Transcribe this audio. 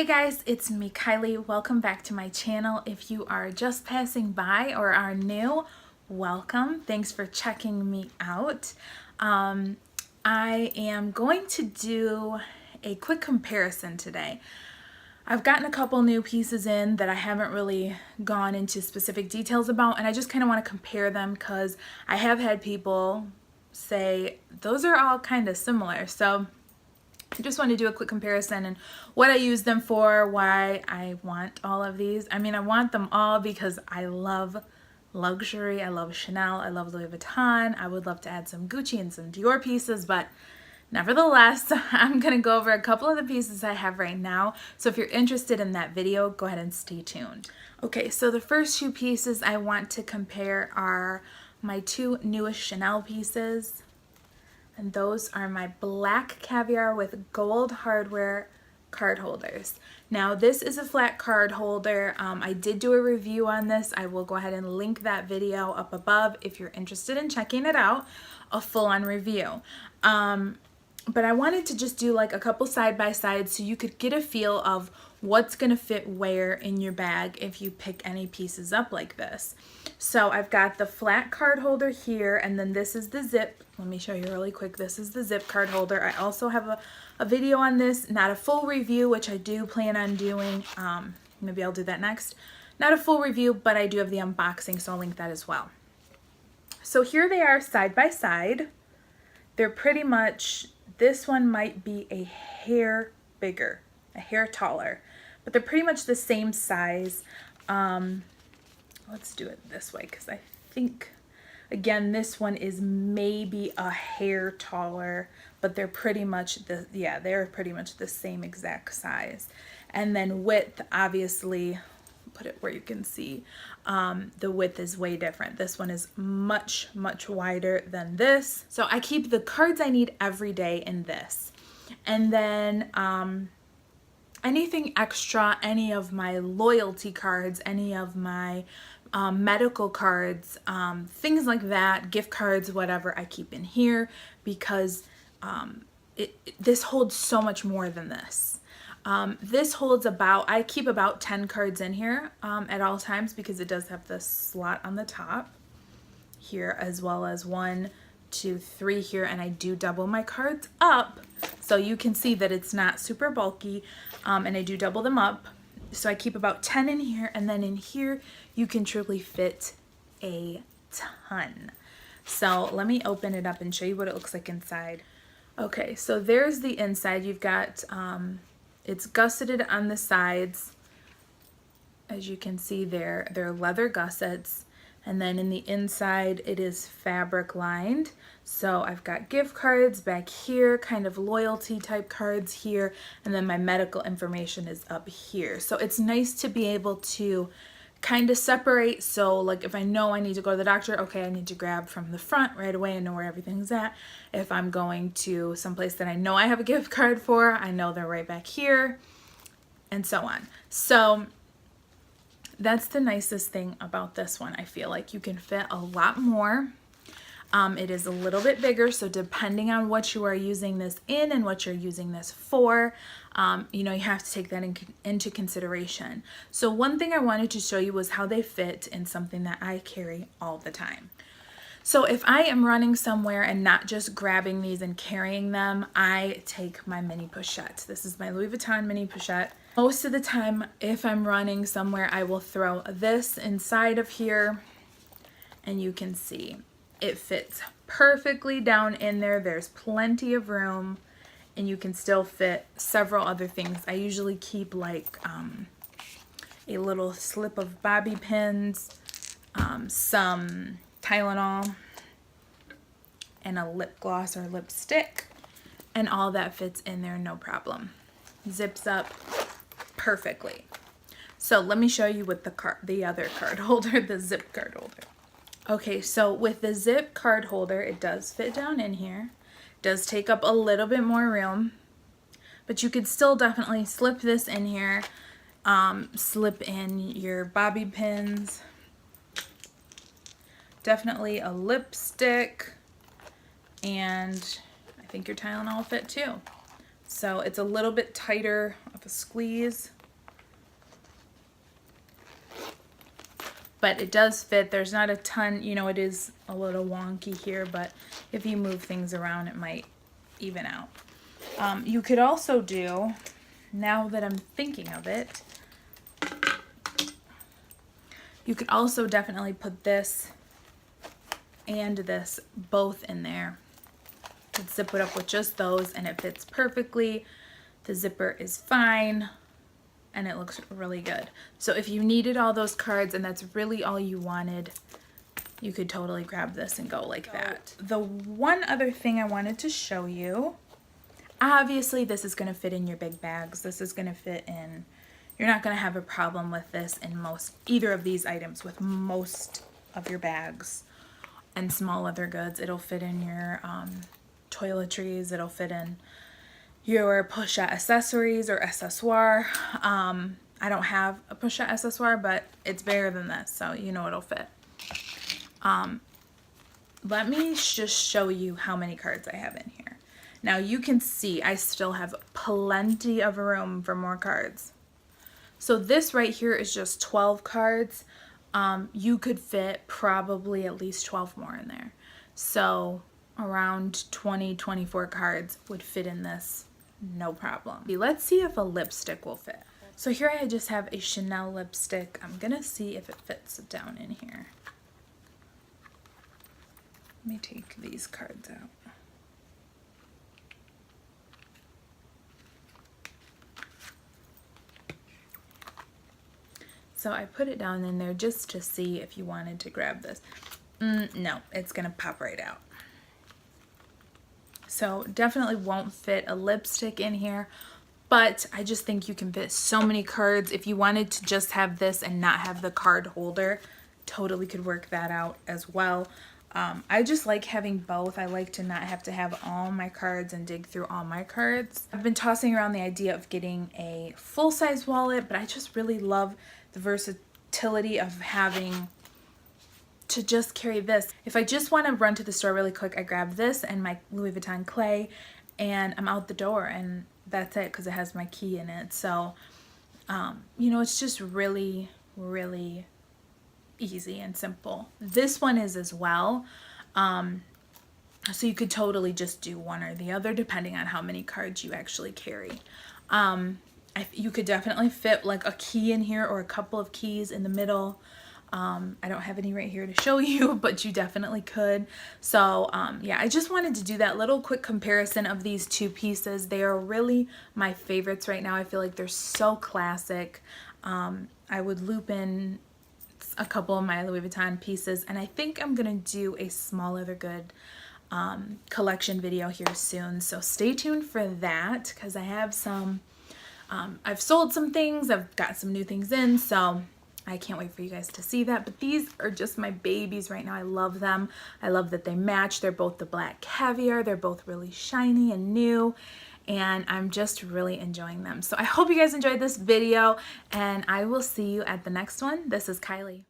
Hey guys, it's me, Kylie. Welcome back to my channel. If you are just passing by or are new, welcome. Thanks for checking me out. I am going to do a quick comparison today. I've gotten a couple new pieces in that I haven't really gone into specific details about, and I just kind of want to compare them because I have had people say those are all kind of similar. So I just want to do a quick comparison and what I use them for, why I want all of these. I mean, I want them all because I love luxury. I love Chanel. I love Louis Vuitton. I would love to add some Gucci and some Dior pieces, but nevertheless, I'm going to go over a couple of the pieces I have right now. So if you're interested in that video, go ahead and stay tuned. Okay, so the first two pieces I want to compare are my two newest Chanel pieces. And those are my black caviar with gold hardware card holders. Now this is a flat card holder. I did do a review on this. I will go ahead and link that video up above if you're interested in checking it out, a full-on review. But I wanted to just do like a couple side-by-sides so you could get a feel of what's gonna fit where in your bag if you pick any pieces up like this. So I've got the flat card holder here, and then this is the zip. Let me show you really quick. This is the zip card holder. I also have a video on this, not a full review, which I do plan on doing. Maybe I'll do that next. Not a full review, but I do have the unboxing, so I'll link that as well. So here they are side by side. They're pretty much, this one might be a hair bigger, a hair taller, but they're pretty much the same size. Let's do it this way because I think, again, this one is maybe a hair taller, but they're pretty much they're pretty much the same exact size. And then width, obviously, put it where you can see, the width is way different. This one is much wider than this. So I keep the cards I need every day in this. And then anything extra, any of my loyalty cards, any of my medical cards, things like that, gift cards, whatever, I keep in here because this holds so much more than this. This holds I keep about 10 cards in here at all times because it does have the slot on the top here, as well as 1, 2, 3 here, and I do double my cards up so you can see that it's not super bulky, and I do double them up. So I keep about 10 in here, and then in here you can truly fit a ton. So let me open it up and show you what it looks like inside. Okay, so there's the inside. You've got, it's gusseted on the sides. As you can see there, they're leather gussets. And then in the inside, it is fabric lined. So I've got gift cards back here, kind of loyalty type cards here, and then my medical information is up here. So it's nice to be able to kind of separate. So like if I know I need to go to the doctor, okay, I need to grab from the front right away and know where everything's at. If I'm going to someplace that I know I have a gift card for, I know they're right back here, and so on. So that's the nicest thing about this one. I feel like you can fit a lot more. It is a little bit bigger, so depending on what you are using this in and what you're using this for, you know, you have to take that into consideration. So one thing I wanted to show you was how they fit in something that I carry all the time. So if I am running somewhere and not just grabbing these and carrying them, I take my mini pochette. This is my Louis Vuitton mini pochette. Most of the time, if I'm running somewhere, I will throw this inside of here, and you can see it fits perfectly down in there. There's plenty of room, and you can still fit several other things. I usually keep like a little slip of bobby pins, some Tylenol, and a lip gloss or lipstick, and all that fits in there no problem. Zips up perfectly. So let me show you with the other card holder, the zip card holder. Okay, so with the zip card holder, it does fit down in here. It does take up a little bit more room, but you could still definitely slip this in here, slip in your bobby pins, definitely a lipstick, and I think your Tylenol will fit too. So it's a little bit tighter of a squeeze, but it does fit. There's not a ton, you know, it is a little wonky here, but if you move things around, it might even out. You could also do, now that I'm thinking of it, you could also definitely put this and this both in there. You could zip it up with just those and it fits perfectly. The zipper is fine and it looks really good. So if you needed all those cards and that's really all you wanted, you could totally grab this and go like that. The one other thing I wanted to show you, obviously this is going to fit in your big bags. This is going to fit in, you're not going to have a problem with this in either of these items with most of your bags and small leather goods. It'll fit in your toiletries, it'll fit in your pochette accessories or accessoire. I don't have a pochette accessoire, but it's bigger than this, so you know it'll fit. Let me just show you how many cards I have in here. Now you can see I still have plenty of room for more cards. So this right here is just 12 cards. You could fit probably at least 12 more in there. So around 20, 24 cards would fit in this, no problem. Let's see if a lipstick will fit. So here I just have a Chanel lipstick. I'm gonna see if it fits down in here. Let me take these cards out. So I put it down in there just to see if you wanted to grab this. No, it's gonna pop right out. So definitely won't fit a lipstick in here, but I just think you can fit so many cards. If you wanted to just have this and not have the card holder, totally could work that out as well. I just like having both. I like to not have to have all my cards and dig through all my cards. I've been tossing around the idea of getting a full-size wallet, but I just really love the versatility of having to just carry this. If I just want to run to the store really quick, I grab this and my Louis Vuitton clay and I'm out the door, and that's it because it has my key in it. So, you know, it's just really, really easy and simple. This one is as well. So you could totally just do one or the other depending on how many cards you actually carry. You could definitely fit like a key in here or a couple of keys in the middle. I don't have any right here to show you, but you definitely could. So yeah, I just wanted to do that little quick comparison of these two pieces. They are really my favorites right now. I feel like they're so classic. I would loop in a couple of my Louis Vuitton pieces, and I think I'm gonna do a small leather good collection video here soon. So stay tuned for that because I have some, I've sold some things, I've got some new things in, so I can't wait for you guys to see that. But these are just my babies right now. I love them. I love that they match. They're both the black caviar. They're both really shiny and new, and I'm just really enjoying them. So I hope you guys enjoyed this video, and I will see you at the next one. This is Kylie.